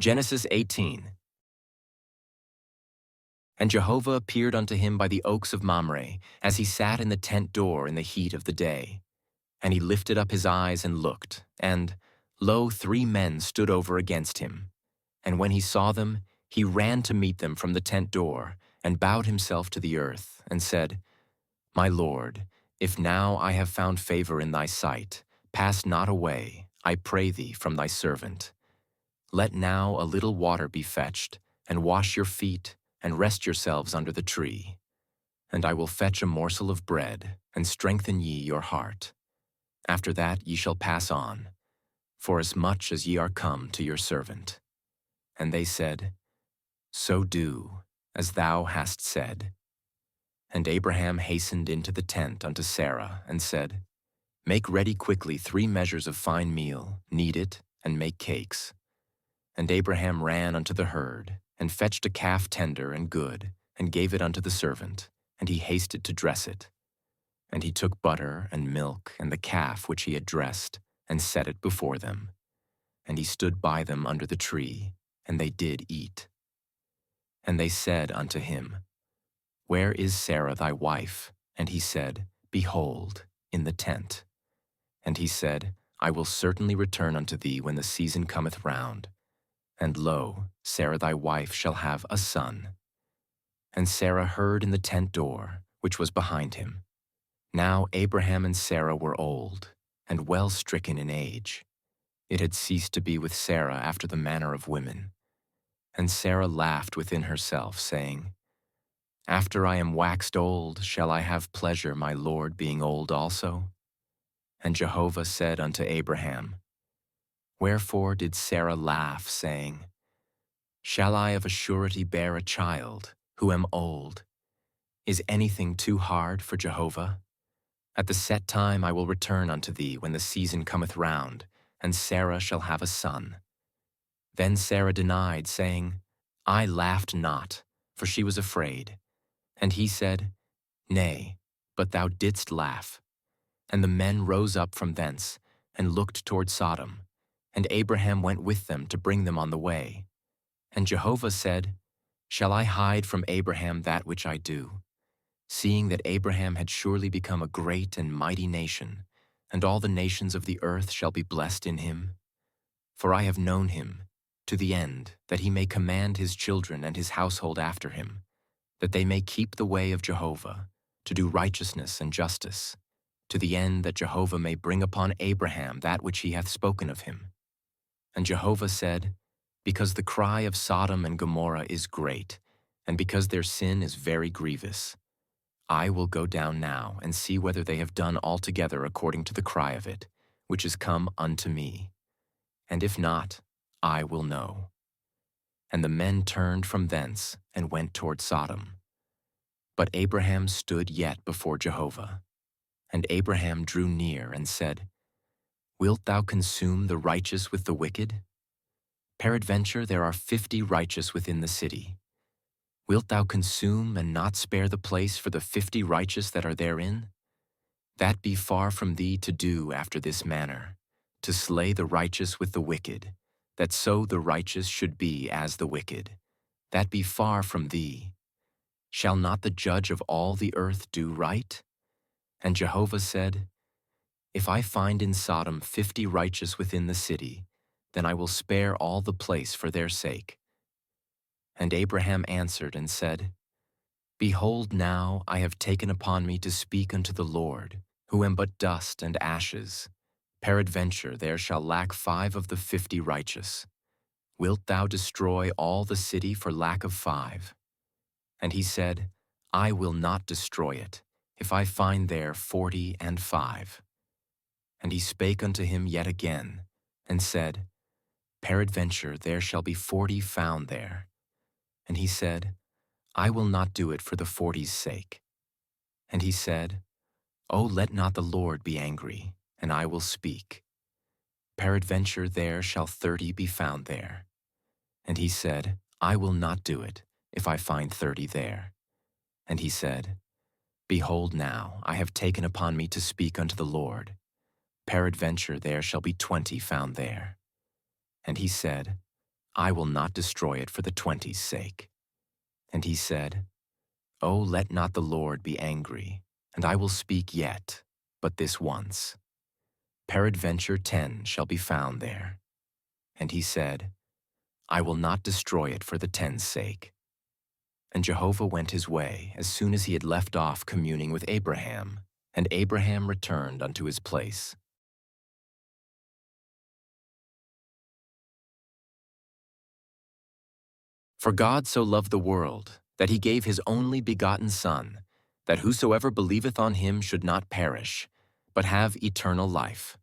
Genesis 18. And Jehovah appeared unto him by the oaks of Mamre, as he sat in the tent door in the heat of the day. And he lifted up his eyes and looked, and, lo, 3 men stood over against him. And when he saw them, he ran to meet them from the tent door, and bowed himself to the earth, and said, My Lord, if now I have found favor in thy sight, pass not away, I pray thee, from thy servant. Let now a little water be fetched, and wash your feet, and rest yourselves under the tree. And I will fetch a morsel of bread, and strengthen ye your heart. After that ye shall pass on, forasmuch as ye are come to your servant. And they said, So do, as thou hast said. And Abraham hastened into the tent unto Sarah, and said, Make ready quickly 3 measures of fine meal, knead it, and make cakes. And Abraham ran unto the herd, and fetched a calf tender and good, and gave it unto the servant, and he hasted to dress it. And he took butter and milk and the calf which he had dressed, and set it before them. And he stood by them under the tree, and they did eat. And they said unto him, Where is Sarah thy wife? And he said, Behold, in the tent. And he said, I will certainly return unto thee when the season cometh round. And lo, Sarah thy wife shall have a son. And Sarah heard in the tent door, which was behind him. Now Abraham and Sarah were old, and well stricken in age. It had ceased to be with Sarah after the manner of women. And Sarah laughed within herself, saying, After I am waxed old, shall I have pleasure, my Lord being old also? And Jehovah said unto Abraham, Wherefore did Sarah laugh, saying, Shall I of a surety bear a child, who am old? Is anything too hard for Jehovah? At the set time I will return unto thee when the season cometh round, and Sarah shall have a son. Then Sarah denied, saying, I laughed not, for she was afraid. And he said, Nay, but thou didst laugh. And the men rose up from thence, and looked toward Sodom. And Abraham went with them to bring them on the way. And Jehovah said, Shall I hide from Abraham that which I do? Seeing that Abraham had surely become a great and mighty nation, and all the nations of the earth shall be blessed in him. For I have known him, to the end that he may command his children and his household after him, that they may keep the way of Jehovah, to do righteousness and justice, to the end that Jehovah may bring upon Abraham that which he hath spoken of him. And Jehovah said, Because the cry of Sodom and Gomorrah is great, and because their sin is very grievous, I will go down now and see whether they have done altogether according to the cry of it, which is come unto me. And if not, I will know. And the men turned from thence and went toward Sodom. But Abraham stood yet before Jehovah. And Abraham drew near and said, Wilt thou consume the righteous with the wicked? Peradventure there are 50 righteous within the city. Wilt thou consume and not spare the place for the 50 righteous that are therein? That be far from thee to do after this manner, to slay the righteous with the wicked, that so the righteous should be as the wicked. That be far from thee. Shall not the judge of all the earth do right? And Jehovah said, If I find in Sodom 50 righteous within the city, then I will spare all the place for their sake. And Abraham answered and said, Behold, now I have taken upon me to speak unto the Lord, who am but dust and ashes. Peradventure there shall lack 5 of the 50 righteous. Wilt thou destroy all the city for lack of 5? And he said, I will not destroy it, if I find there 45. And he spake unto him yet again, and said, Peradventure there shall be 40 found there. And he said, I will not do it for the 40's sake. And he said, O let not the Lord be angry, and I will speak. Peradventure there shall 30 be found there. And he said, I will not do it, if I find 30 there. And he said, Behold now, I have taken upon me to speak unto the Lord. Peradventure there shall be 20 found there. And he said, I will not destroy it for the 20's sake. And he said, Oh, let not the Lord be angry, and I will speak yet, but this once. Peradventure 10 shall be found there. And he said, I will not destroy it for the 10's sake. And Jehovah went his way as soon as he had left off communing with Abraham, and Abraham returned unto his place. For God so loved the world, that he gave his only begotten Son, that whosoever believeth on him should not perish, but have eternal life.